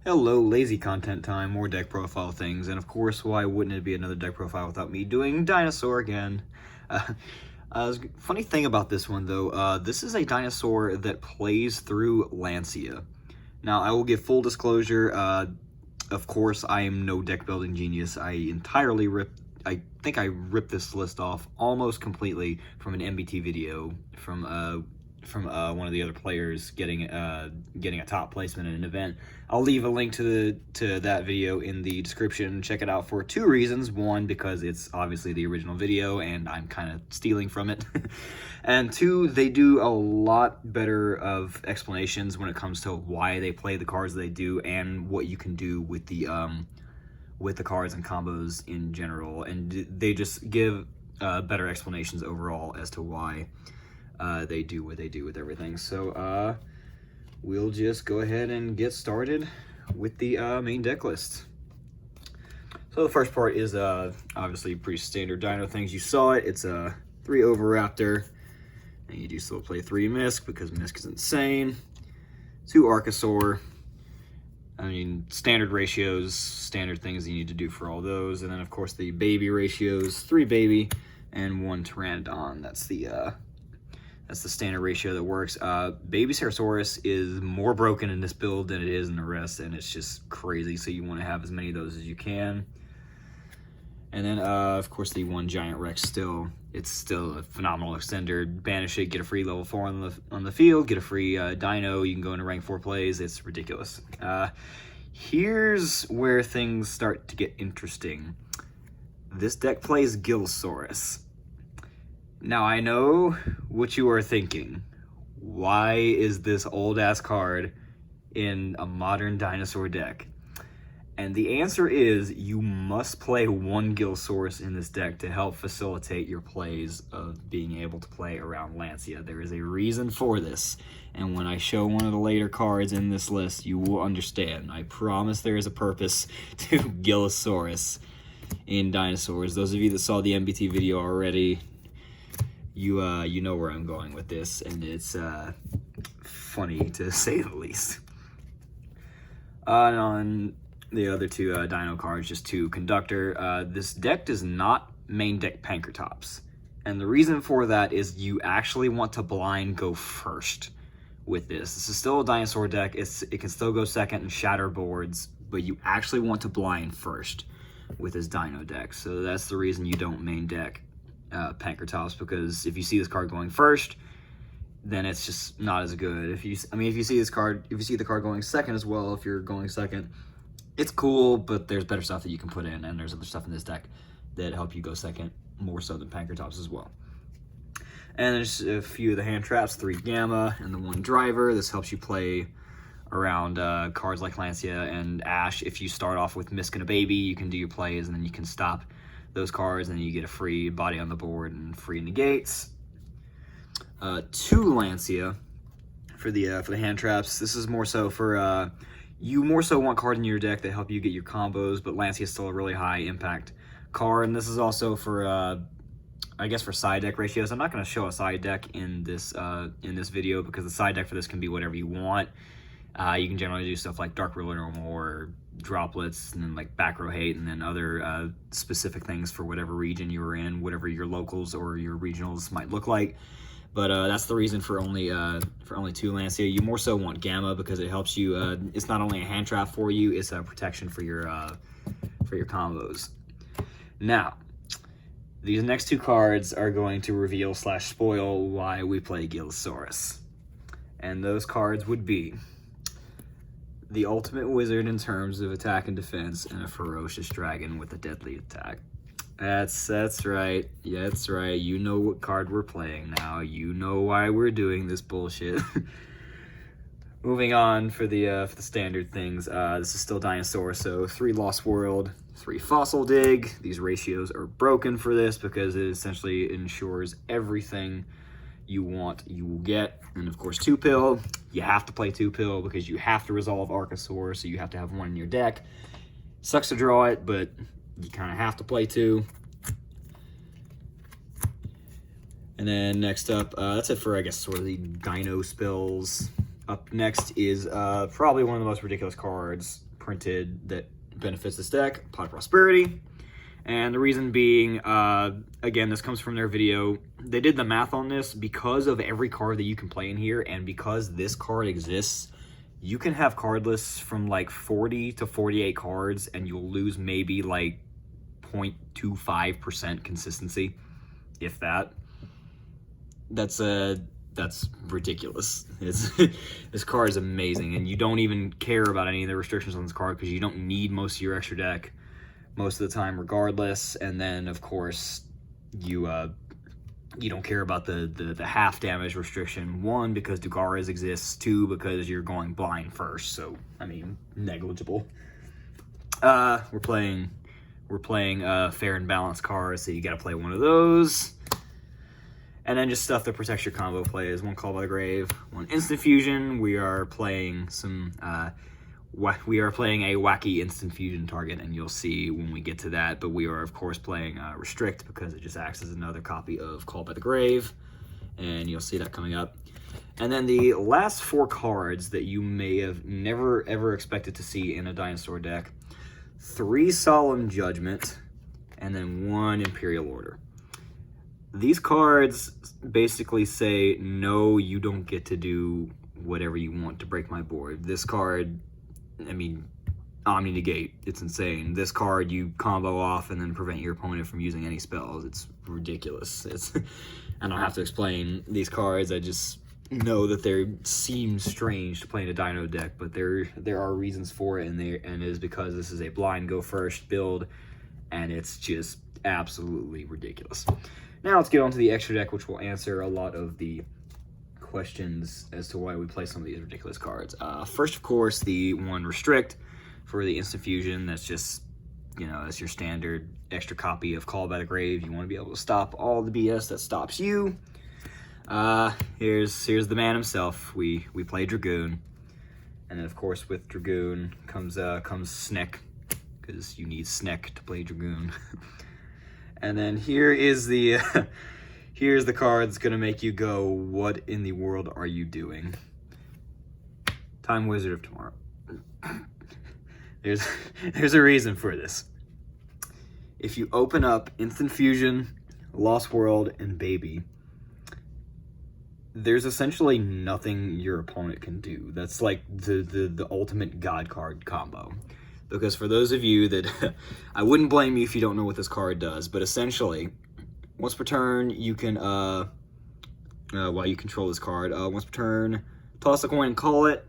Hello, lazy content time, more deck profile things, and of course, why wouldn't it be another deck profile without me doing Dinosaur again? Funny thing about this one, though, this is a dinosaur that plays through Lancea. Now, I will give full disclosure, of course, I am no deck building genius. I think I ripped this list off almost completely from an MBT video from one of the other players getting a top placement in an event. I'll leave a link to that video in the description. Check it out for two reasons. One, because it's obviously the original video and I'm kind of stealing from it. And two, they do a lot better of explanations when it comes to why they play the cards they do and what you can do with the cards and combos in general. And they just give better explanations overall as to why they do what they do with everything. So we'll just go ahead and get started with the main deck list. So the first part is obviously pretty standard dino things. You saw it. It's a 3 Oviraptor, and you do still play 3 Misk because Misk is insane. 2 Archosaur. I mean, standard ratios, standard things you need to do for all those. And then, of course, the baby ratios, 3 baby and 1 Pteranodon. That's the standard ratio that works. Baby Cerberus is more broken in this build than it is in the rest, and it's just crazy, so you want to have as many of those as you can. And then, of course, the 1 Giant Rex it's still a phenomenal extender. Banish it, get a free level 4 on the field, get a free dino, you can go into rank 4 plays. It's ridiculous. Here's where things start to get interesting. This deck plays Gillosaurus. Now, I know what you are thinking. Why is this old-ass card in a modern dinosaur deck? And the answer is you must play 1 Gillosaurus in this deck to help facilitate your plays of being able to play around Lancea. There is a reason for this, and when I show one of the later cards in this list, you will understand. I promise there is a purpose to Gillosaurus in dinosaurs. Those of you that saw the MBT video already, you know where I'm going with this, and it's funny to say the least. And on the other 2 dino cards, just 2 Conductor. This deck does not main deck Pankratops, and the reason for that is you actually want to blind go first with this. This is still a dinosaur deck. It can still go second and shatter boards, but you actually want to blind first with this dino deck. So that's the reason you don't main deck Pankratops, because if you see this card going first, then it's just not as good. If you see the card going second as well, if you're going second, it's cool, but there's better stuff that you can put in, and there's other stuff in this deck that help you go second more so than Pankratops as well. And there's a few of the hand traps, 3 Gamma and the 1 Driver. This helps you play around cards like Lancea and Ash. If you start off with Misk and a Baby, you can do your plays, and then you can stop those cards, and then you get a free body on the board and free negates. 2 Lancea for the hand traps. This is more so for you more so want cards in your deck that help you get your combos, but Lancea is still a really high impact card, and this is also for I guess for side deck ratios. I'm not going to show a side deck in this video because the side deck for this can be whatever you want. You can generally do stuff like Dark Ruler or more, droplets, and then like back row hate, and then other specific things for whatever region you were in, whatever your locals or your regionals might look like. But that's the reason for only 2 Lancea. You more so want Gamma because it helps you. It's not only a hand trap for you; it's a protection for your combos. Now, these next 2 cards are going to reveal / spoil why we play Gillosaurus, and those cards would be the ultimate wizard in terms of attack and defense, and a ferocious dragon with a deadly attack. That's right. Yeah, that's right. You know what card we're playing now. You know why we're doing this bullshit. Moving on for the standard things. This is still Dinosaur, so 3 Lost World, 3 Fossil Dig. These ratios are broken for this because it essentially ensures everything you want you will get. And of course 2 Pill. You have to play 2 Pill because you have to resolve Archosaur, so you have to have 1 in your deck. Sucks to draw it, but you kind of have to play 2. And then next up, that's it for, I guess, sort of the dino spells. Up next is probably one of the most ridiculous cards printed that benefits this deck, Pot of Prosperity. And the reason being, again, this comes from their video. They did the math on this because of every card that you can play in here, and because this card exists, you can have card lists from like 40 to 48 cards, and you'll lose maybe like 0.25% consistency, if that. That's ridiculous. This card is amazing, and you don't even care about any of the restrictions on this card because you don't need most of your extra deck most of the time regardless. And then of course you don't care about the half damage restriction. One, because Dugaras exists. Two, because you're going blind first, so I mean negligible. We're playing fair and balanced cards, so you gotta play one of those. And then just stuff that protects your combo plays. One Call by the Grave, one Instant Fusion. We are playing a wacky Instant Fusion target, and you'll see when we get to that. But we are, of course, playing Restrict because it just acts as another copy of Call by the Grave, and you'll see that coming up. And then the last 4 cards that you may have never, ever expected to see in a Dinosaur deck. 3 Solemn Judgment, and then 1 Imperial Order. These cards basically say, no, you don't get to do whatever you want to break my board. This card, I mean, Omni Negate, it's insane. This card, you combo off and then prevent your opponent from using any spells. It's ridiculous. I don't have to explain these cards. I just know that they seem strange to play in a Dino deck, but there are reasons for it, and it is because this is a blind go first build, and it's just absolutely ridiculous. Now let's get on to the extra deck, which will answer a lot of the questions as to why we play some of these ridiculous cards. First, of course, the 1 Restrict for the Instant Fusion. That's just, that's your standard extra copy of Call by the Grave. You want to be able to stop all the BS that stops you. Here's the man himself. We play Dragoon, and then of course with Dragoon comes Sneck, because you need Sneck to play Dragoon. And then here's the card that's gonna make you go, what in the world are you doing? Time Wizard of Tomorrow. There's a reason for this. If you open up Instant Fusion, Lost World, and Baby, there's essentially nothing your opponent can do. That's like the ultimate God card combo. Because for those of you that, I wouldn't blame you if you don't know what this card does, but essentially, once per turn, you can, while you control this card, once per turn, toss a coin and call it.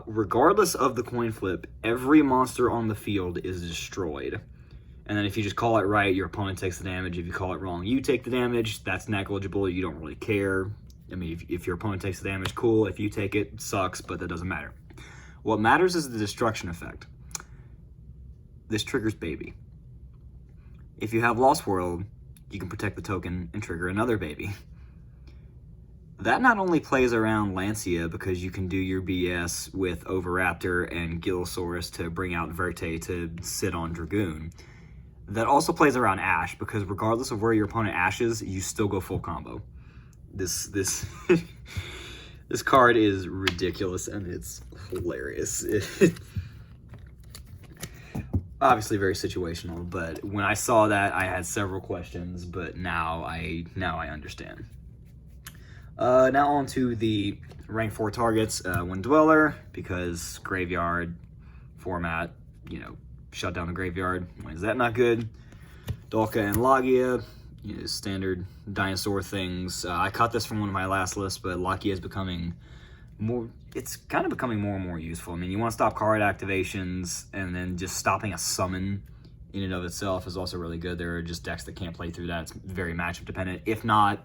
Regardless of the coin flip, every monster on the field is destroyed. And then if you just call it right, your opponent takes the damage. If you call it wrong, you take the damage. That's negligible. You don't really care. I mean, if your opponent takes the damage, cool. If you take it, sucks, but that doesn't matter. What matters is the destruction effect. This triggers Baby. If you have Lost World, you can protect the token and trigger another Baby. That not only plays around Lancea, because you can do your BS with Oviraptor and Gillosaurus to bring out Verte to sit on Dragoon. That also plays around Ash, because regardless of where your opponent ashes, you still go full combo. This this card is ridiculous, and it's hilarious. Obviously very situational, but when I saw that, I had several questions, but now I understand. Now on to the rank 4 targets. 1 Dweller, because graveyard format, shut down the graveyard. When is that not good? Dolka and Lagia, standard Dinosaur things. I caught this from one of my last lists, but Lagia is becoming more, it's kind of becoming more and more useful. I mean, you want to stop card activations, and then just stopping a summon in and of itself is also really good. There are just decks that can't play through that. It's very matchup dependent. If not,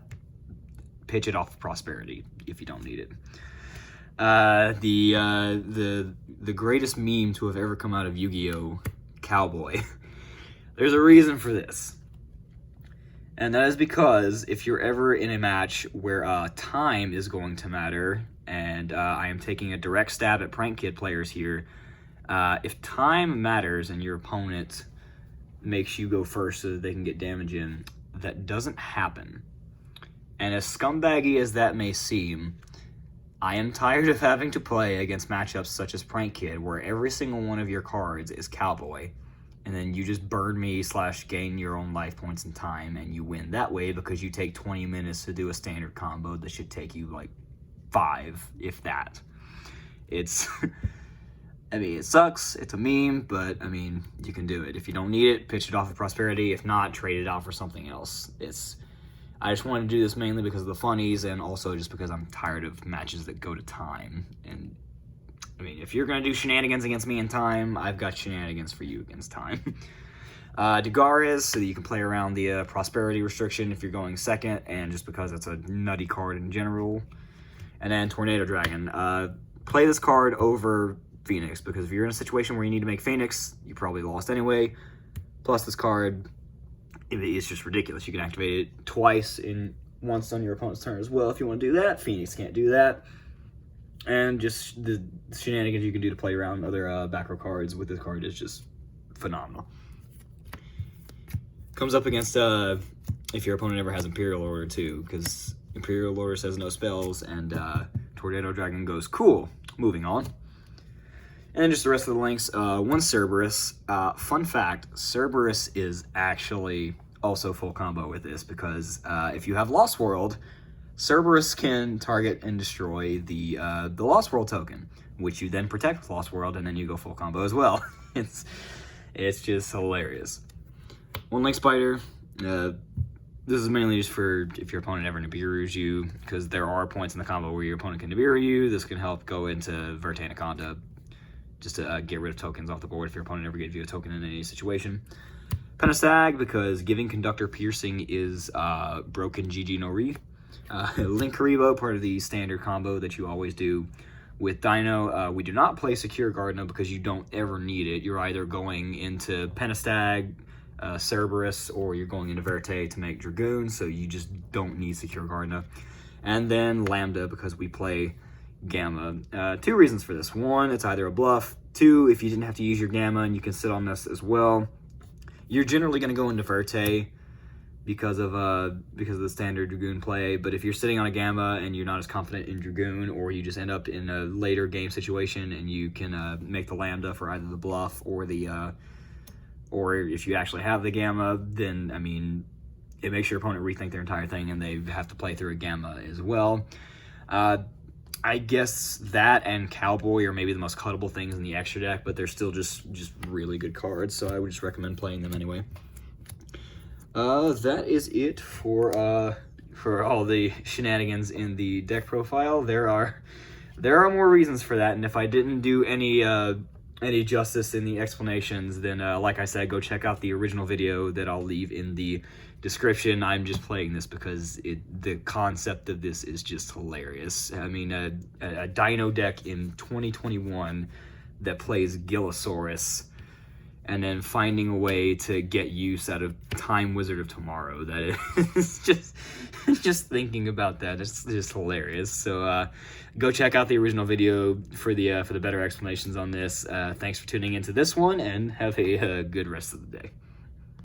pitch it off of Prosperity if you don't need it. The greatest meme to have ever come out of Yu-Gi-Oh! Cowboy. There's a reason for this. And that is because if you're ever in a match where time is going to matter, and I am taking a direct stab at Prank Kid players here, if time matters and your opponent makes you go first so that they can get damage in, that doesn't happen. And as scumbaggy as that may seem, I am tired of having to play against matchups such as Prank Kid, where every single one of your cards is Cowboy, and then you just burn me / gain your own life points in time, and you win that way because you take 20 minutes to do a standard combo that should take you like 5, if that. It's, I mean, it sucks, it's a meme, but I mean, you can do it. If you don't need it, pitch it off of Prosperity. If not, trade it out for something else. I just wanted to do this mainly because of the funnies, and also just because I'm tired of matches that go to time. And I mean, if you're going to do shenanigans against me in time, I've got shenanigans for you against time. Dagaris, so that you can play around the prosperity restriction if you're going second, and just because it's a nutty card in general. And then Tornado Dragon. Play this card over Phoenix, because if you're in a situation where you need to make Phoenix, you probably lost anyway. Plus this card, it's just ridiculous. You can activate it twice once on your opponent's turn as well if you want to do that. Phoenix can't do that. And just the shenanigans you can do to play around other back row cards with this card is just phenomenal. Comes up against if your opponent ever has Imperial Order too, because Imperial Order says no spells, and Tornado Dragon goes cool. Moving on. And then just the rest of the links. One Cerberus. Fun fact, Cerberus is actually also full combo with this, because if you have Lost World, Cerberus can target and destroy the Lost World token, which you then protect with Lost World, and then you go full combo as well. It's just hilarious. One Link Spider. This is mainly just for if your opponent ever Nibiru's you, because there are points in the combo where your opponent can Nibiru you. This can help go into Verte Anaconda, just to get rid of tokens off the board if your opponent ever gives you a token in any situation. Penastag, because giving Conductor Piercing is broken GG no Re. Link Karibo, part of the standard combo that you always do. With Dino, we do not play Secure Gardna because you don't ever need it. You're either going into Penastag, Cerberus, or you're going into Verte to make Dragoon, so you just don't need Secure Gardna. And then Lambda, because we play Gamma. 2 reasons for this. 1, it's either a bluff. 2, if you didn't have to use your Gamma and you can sit on this as well, you're generally going to go into Verte because of the standard Dragoon play. But if you're sitting on a Gamma and you're not as confident in Dragoon, or you just end up in a later game situation and you can make the Lambda for either the bluff or the or if you actually have the Gamma, then I mean, it makes your opponent rethink their entire thing, and they have to play through a Gamma as well. I guess that and Cowboy are maybe the most cuttable things in the extra deck, but they're still just really good cards, so I would just recommend playing them anyway. That is it for all the shenanigans in the deck profile. There are more reasons for that, and if I didn't do any justice in the explanations, then like I said, go check out the original video that I'll leave in the description. I'm just playing this because the concept of this is just hilarious. I mean, a dino deck in 2021 that plays Gillosaurus, and then finding a way to get use out of Time Wizard of Tomorrow. That is just thinking about that, it's just hilarious. So go check out the original video for the better explanations on this. Thanks for tuning into this one, and have a good rest of the day.